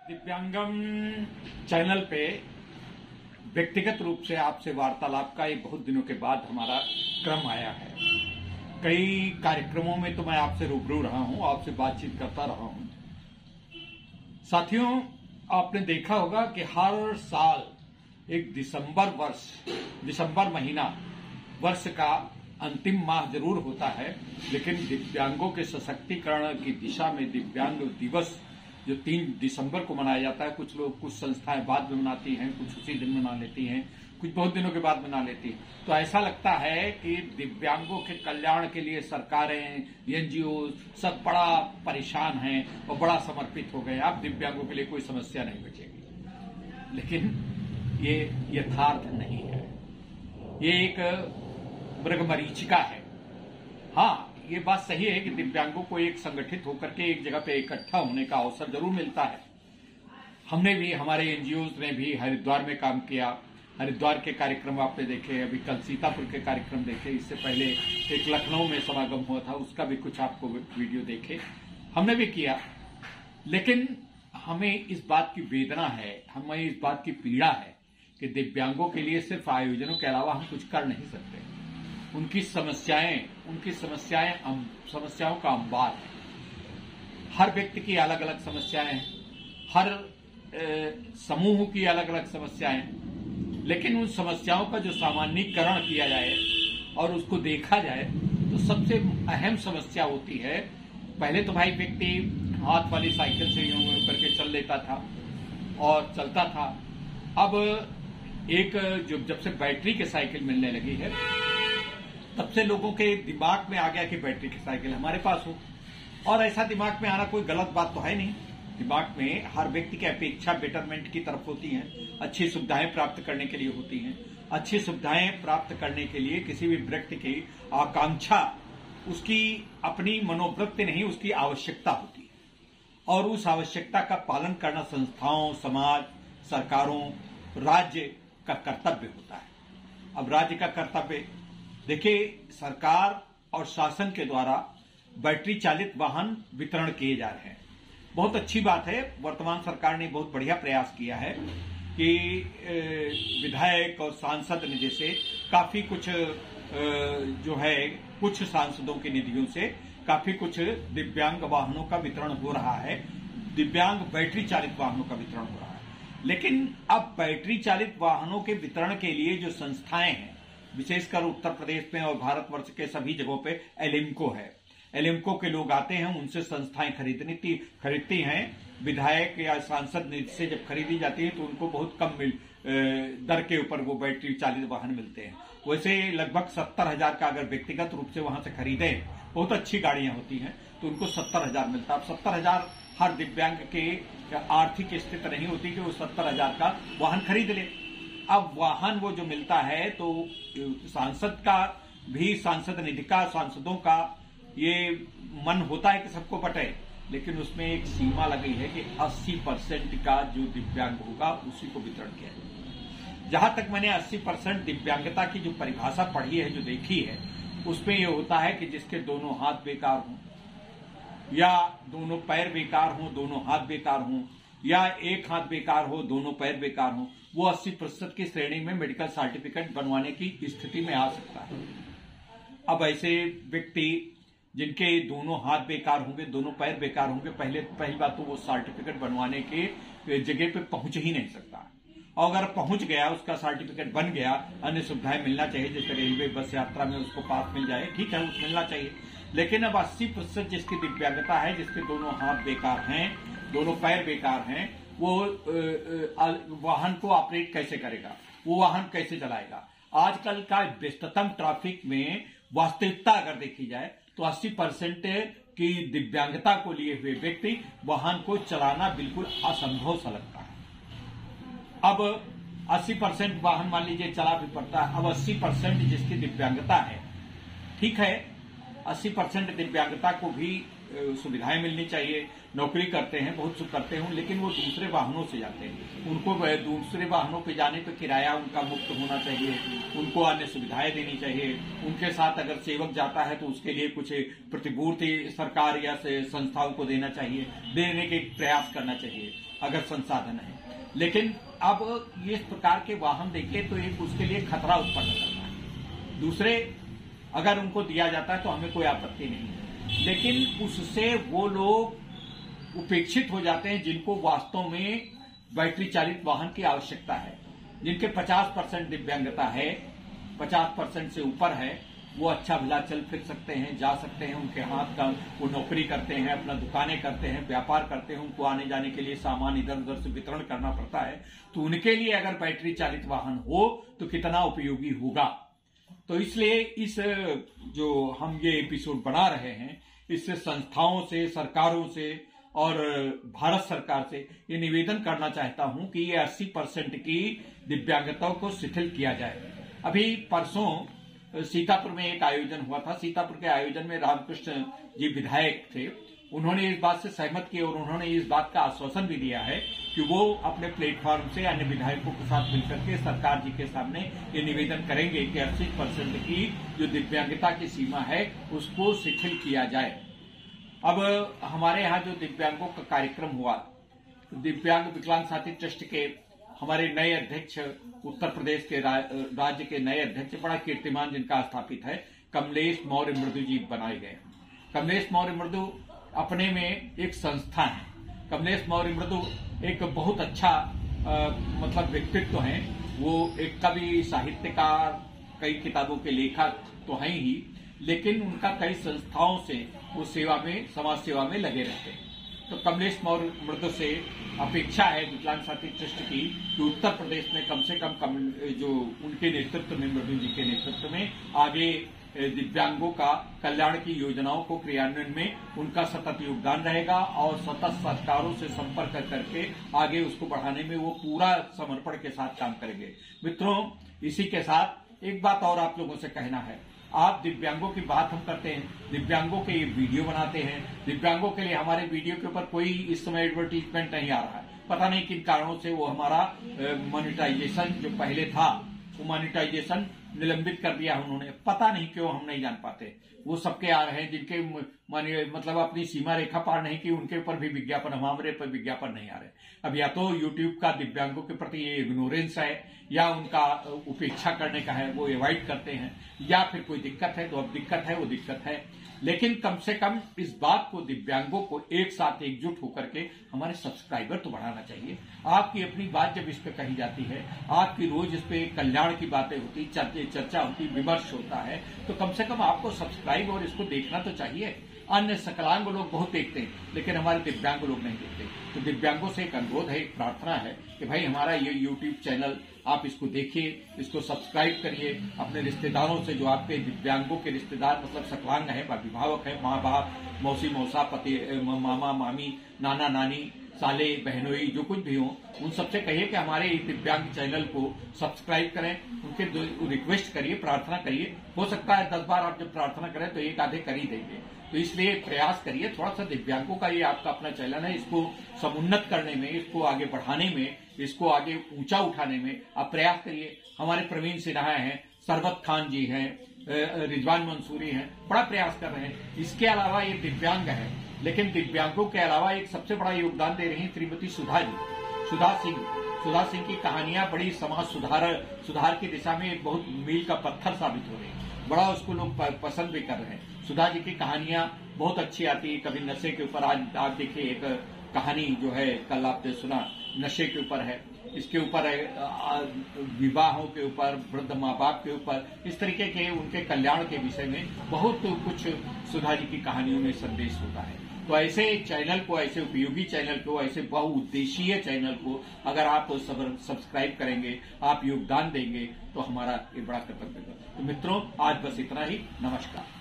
दिव्यांगम channel पे व्यक्तिगत रूप से आपसे वार्तालाप का एक बहुत दिनों के बाद हमारा क्रम आया है। कई कार्यक्रमों में तो मैं आपसे रूबरू रहा हूं, आपसे बातचीत करता रहा हूं। साथियों, आपने देखा होगा कि हर साल एक दिसंबर महीना वर्ष का अंतिम माह जरूर होता है, लेकिन दिव्यांगों के सशक्तिकरण की दिशा में दिव्यांग दिवस जो 3 दिसंबर को मनाया जाता है, कुछ संस्थाएं बाद में मनाती हैं, कुछ उसी दिन मना लेती हैं, कुछ बहुत दिनों के बाद मना लेती हैं। तो ऐसा लगता है कि दिव्यांगों के कल्याण के लिए सरकारें, एनजीओ सब बड़ा परेशान हैं और बड़ा समर्पित हो गए। अब दिव्यांगों के लिए कोई समस्या नहीं बचेगी, लेकिन ये यथार्थ नहीं है। ये एक मृगमरीचिका है। हाँ, ये बात सही है कि दिव्यांगों को एक संगठित होकर के एक जगह पे इकट्ठा होने का अवसर जरूर मिलता है। हमने भी, हमारे एनजीओ ने भी हरिद्वार में काम किया। हरिद्वार के कार्यक्रम आपने देखे, अभी कल सीतापुर के कार्यक्रम देखे, इससे पहले एक लखनऊ में समागम हुआ था, उसका भी कुछ आपको वीडियो देखे, हमने भी किया। लेकिन हमें इस बात की वेदना है, हमें इस बात की पीड़ा है कि दिव्यांगों के लिए सिर्फ आयोजनों के अलावा हम कुछ कर नहीं सकते। उनकी समस्याओं का अंबार है। हर व्यक्ति की अलग अलग समस्याएं हैं, हर समूह की अलग अलग समस्याएं हैं, लेकिन उन समस्याओं का जो सामान्यीकरण किया जाए और उसको देखा जाए तो सबसे अहम समस्या होती है, पहले तो भाई व्यक्ति हाथ वाली साइकिल से यूं करके चल लेता था और चलता था। अब एक जब से बैटरी की साइकिल मिलने लगी है, तब से लोगों के दिमाग में आ गया कि बैटरी की साइकिल हमारे पास हो। और ऐसा दिमाग में आना कोई गलत बात तो है नहीं। दिमाग में हर व्यक्ति की अपेक्षा बेटरमेंट की तरफ होती है, अच्छी सुविधाएं प्राप्त करने के लिए होती हैं। अच्छी सुविधाएं प्राप्त करने के लिए किसी भी व्यक्ति की आकांक्षा, उसकी अपनी मनोवृत्ति नहीं, उसकी आवश्यकता होती है। और उस आवश्यकता का पालन करना संस्थाओं, समाज, सरकारों, राज्य का कर्तव्य होता है। अब राज्य का कर्तव्य देखिए, सरकार और शासन के द्वारा बैटरी चालित वाहन वितरण किए जा रहे हैं। बहुत अच्छी बात है। वर्तमान सरकार ने बहुत बढ़िया प्रयास किया है कि विधायक और सांसद निधि से काफी कुछ जो है, कुछ सांसदों की निधियों से काफी कुछ दिव्यांग वाहनों का वितरण हो रहा है, दिव्यांग बैटरी चालित वाहनों का वितरण हो रहा है। लेकिन अब बैटरी चालित वाहनों के वितरण के लिए जो संस्थाएं हैं, विशेषकर उत्तर प्रदेश में और भारतवर्ष के सभी जगहों पे एलिम्को है। एलिम्को के लोग आते हैं, उनसे संस्थाएं खरीदती हैं। विधायक या सांसद निधि से जब खरीदी जाती है तो उनको बहुत कम दर के ऊपर वो बैटरी चालित वाहन मिलते हैं। वैसे लगभग 70,000 का अगर व्यक्तिगत रूप से वहां से खरीदे, बहुत अच्छी गाड़ियां होती हैं, तो उनको 70,000 मिलता है। अब 70,000 हर दिव्यांग के आर्थिक स्थिति नहीं होती कि वो 70,000 का वाहन खरीद ले। अब वाहन वो जो मिलता है तो सांसद का भी, सांसद निधि का, सांसदों का ये मन होता है कि सबको बटे, लेकिन उसमें एक सीमा लगी है कि 80% का जो दिव्यांग होगा उसी को वितरण किया जाए। जहां तक मैंने 80% दिव्यांगता की जो परिभाषा पढ़ी है, जो देखी है, उसमें ये होता है कि जिसके दोनों हाथ बेकार हों, या दोनों पैर बेकार हों, दोनों हाथ बेकार हों, या एक हाथ बेकार हो, दोनों पैर बेकार हो, वो 80% की श्रेणी में मेडिकल सर्टिफिकेट बनवाने की स्थिति में आ सकता है। अब ऐसे व्यक्ति जिनके दोनों हाथ बेकार होंगे, दोनों पैर बेकार होंगे, पहली बात तो वो सर्टिफिकेट बनवाने के जगह पे पहुंच ही नहीं सकता। और अगर पहुंच गया, उसका सर्टिफिकेट बन गया, अन्य सुविधाएं मिलना चाहिए, जैसे रेलवे बस यात्रा में उसको पास मिल जाए, ठीक है, उसको मिलना चाहिए। लेकिन अब 80% जिसकी दिव्यांगता है, जिसके दोनों हाथ बेकार हैं, दोनों पैर बेकार हैं, वो वाहन को ऑपरेट कैसे करेगा, वो वाहन कैसे चलाएगा? आजकल का व्यस्ततम ट्रैफिक में वास्तविकता अगर देखी जाए तो 80% की दिव्यांगता को लिए हुए व्यक्ति वाहन को चलाना बिल्कुल असंभव सा लगता है। अब 80% वाहन मान लीजिए चला भी पड़ता है। अब 80% जिसकी दिव्यांगता है, ठीक है, 80% दिव्यांगता को भी सुविधाएं मिलनी चाहिए। नौकरी करते हैं, बहुत सुख करते हैं, लेकिन वो दूसरे वाहनों से जाते हैं। उनको दूसरे वाहनों पे जाने पे किराया उनका मुक्त होना चाहिए, उनको अन्य सुविधाएं देनी चाहिए। उनके साथ अगर सेवक जाता है तो उसके लिए कुछ प्रतिपूर्ति सरकार या संस्थाओं को देना चाहिए, देने के प्रयास करना चाहिए अगर संसाधन है। लेकिन अब इस प्रकार के वाहन देखिए तो एक उसके लिए खतरा उत्पन्न करता है। दूसरे अगर उनको दिया जाता है तो हमें कोई आपत्ति नहीं है, लेकिन उससे वो लोग उपेक्षित हो जाते हैं जिनको वास्तव में बैटरी चालित वाहन की आवश्यकता है। जिनके 50% दिव्यांगता है, 50% से ऊपर है, वो अच्छा भला चल फिर सकते हैं, जा सकते हैं, उनके हाथ का वो नौकरी करते हैं, अपना दुकानें करते हैं, व्यापार करते हैं, उनको आने जाने के लिए सामान इधर उधर से वितरण करना पड़ता है। तो उनके लिए अगर बैटरी चालित वाहन हो तो कितना उपयोगी होगा। तो इसलिए इस जो हम ये एपिसोड बना रहे हैं, इससे संस्थाओं से, सरकारों से और भारत सरकार से ये निवेदन करना चाहता हूं कि ये 80% की दिव्यांगताओं को शिथिल किया जाए। अभी परसों सीतापुर में एक आयोजन हुआ था। सीतापुर के आयोजन में रामकृष्ण जी विधायक थे, उन्होंने इस बात से सहमत किया और उन्होंने इस बात का आश्वासन भी दिया है कि वो अपने प्लेटफॉर्म से अन्य विधायकों के साथ मिलकर के सरकार जी के सामने ये निवेदन करेंगे कि 80% की जो दिव्यांगता की सीमा है उसको शिथिल किया जाए। अब हमारे यहाँ जो दिव्यांगों का कार्यक्रम हुआ, दिव्यांग विकलांग साथी ट्रस्ट के हमारे नए अध्यक्ष, उत्तर प्रदेश के राज्य के नए अध्यक्ष, बड़ा कीर्तिमान जिनका स्थापित है, कमलेश मौर्य मृदु जी बनाए गए। कमलेश मौर्य मृदु अपने में एक संस्था है। कमलेश मौर्य मृदु एक बहुत अच्छा मतलब व्यक्तित्व है। वो एक कवि, साहित्यकार, कई किताबों के लेखक तो हैं ही, लेकिन उनका कई संस्थाओं से वो सेवा में, समाज सेवा में लगे रहते हैं। तो कमलेश मौर्य मृदु से अपेक्षा है विकलांग साथी ट्रस्ट की कि उत्तर प्रदेश में कम से कम जो उनके नेतृत्व में, मृदु जी के नेतृत्व में आगे दिव्यांगों का कल्याण की योजनाओं को क्रियान्वयन में उनका सतत योगदान रहेगा और सतत सरकारों से संपर्क करके आगे उसको बढ़ाने में वो पूरा समर्पण के साथ काम करेंगे। मित्रों, इसी के साथ एक बात और आप लोगों से कहना है। आप दिव्यांगों की बात हम करते हैं, दिव्यांगों के ये वीडियो बनाते हैं, दिव्यांगों के लिए हमारे वीडियो के ऊपर कोई इस समय एडवर्टीजमेंट नहीं आ रहा है। पता नहीं किन कारणों से वो हमारा मोनेटाइजेशन जो पहले था वो मोनेटाइजेशन निलंबित कर दिया उन्होंने, पता नहीं क्यों, हम नहीं जान पाते। वो सबके आ रहे हैं जिनके मतलब अपनी सीमा रेखा पार नहीं की, उनके ऊपर भी विज्ञापन, हमारे पर विज्ञापन नहीं आ रहे। अब या तो यूट्यूब का दिव्यांगों के प्रति ये इग्नोरेंस है या उनका उपेक्षा करने का है, वो अवॉइड करते हैं, या फिर कोई दिक्कत है। तो अब दिक्कत है, वो दिक्कत है, लेकिन कम से कम इस बात को, दिव्यांगों को एक साथ एकजुट होकर के हमारे सब्सक्राइबर तो बढ़ाना चाहिए। आपकी अपनी बात जब इस पे कही जाती है, आपकी रोज इस पे कल्याण की बातें होती, चर्चा होती, विमर्श होता है, तो कम से कम आपको सब्सक्राइब और इसको देखना तो चाहिए। अन्य सकलांग लोग बहुत देखते हैं, लेकिन हमारे दिव्यांग लोग नहीं देखते। तो दिव्यांगों से एक अनुरोध है, एक प्रार्थना है कि भाई हमारा ये यूट्यूब चैनल आप इसको देखिए, इसको सब्सक्राइब करिए। अपने रिश्तेदारों से, जो आपके दिव्यांगों के रिश्तेदार मतलब सकलांग है, अभिभावक है, माँ बाप, मौसी मौसा, पति, मामा मामी, नाना नानी, साले बहनोई, जो कुछ भी हो, उन सबसे कहिए कि हमारे दिव्यांग चैनल को सब्सक्राइब करें। उनके रिक्वेस्ट करिए, प्रार्थना करिए। हो सकता है 10 बार आप जब प्रार्थना करें तो एक आधे कर ही देंगे। तो इसलिए प्रयास करिए, थोड़ा सा दिव्यांगों का ये आपका अपना चैनल है, इसको समुन्नत करने में, इसको आगे बढ़ाने में, इसको आगे ऊंचा उठाने में आप प्रयास करिए। हमारे प्रवीण सिन्हा हैं, सरबत खान जी हैं, रिजवान मंसूरी हैं, बड़ा प्रयास कर रहे हैं। इसके अलावा ये दिव्यांग है, लेकिन दिव्यांगों के अलावा एक सबसे बड़ा योगदान दे रही हैं श्रीमती सुधा जी, सुधा सिंह की कहानियां बड़ी समाज सुधार की दिशा में एक बहुत मील का पत्थर साबित हो रही है। बड़ा उसको लोग पसंद भी कर रहे हैं। सुधा जी की कहानियां बहुत अच्छी आती है। कभी नशे के ऊपर, आज आप देखिए एक कहानी जो है कल आपने सुना, नशे के ऊपर है, इसके ऊपर है, विवाहों के ऊपर, वृद्ध माँ बाप के ऊपर, इस तरीके के उनके कल्याण के विषय में बहुत कुछ सुधा जी की कहानियों में संदेश होता है। तो ऐसे चैनल को, ऐसे उपयोगी चैनल को, ऐसे बहुउद्देशीय चैनल को अगर आप सब्सक्राइब करेंगे, आप योगदान देंगे, तो हमारा ये बड़ा कर्तव्य है। तो मित्रों, आज बस इतना ही। नमस्कार।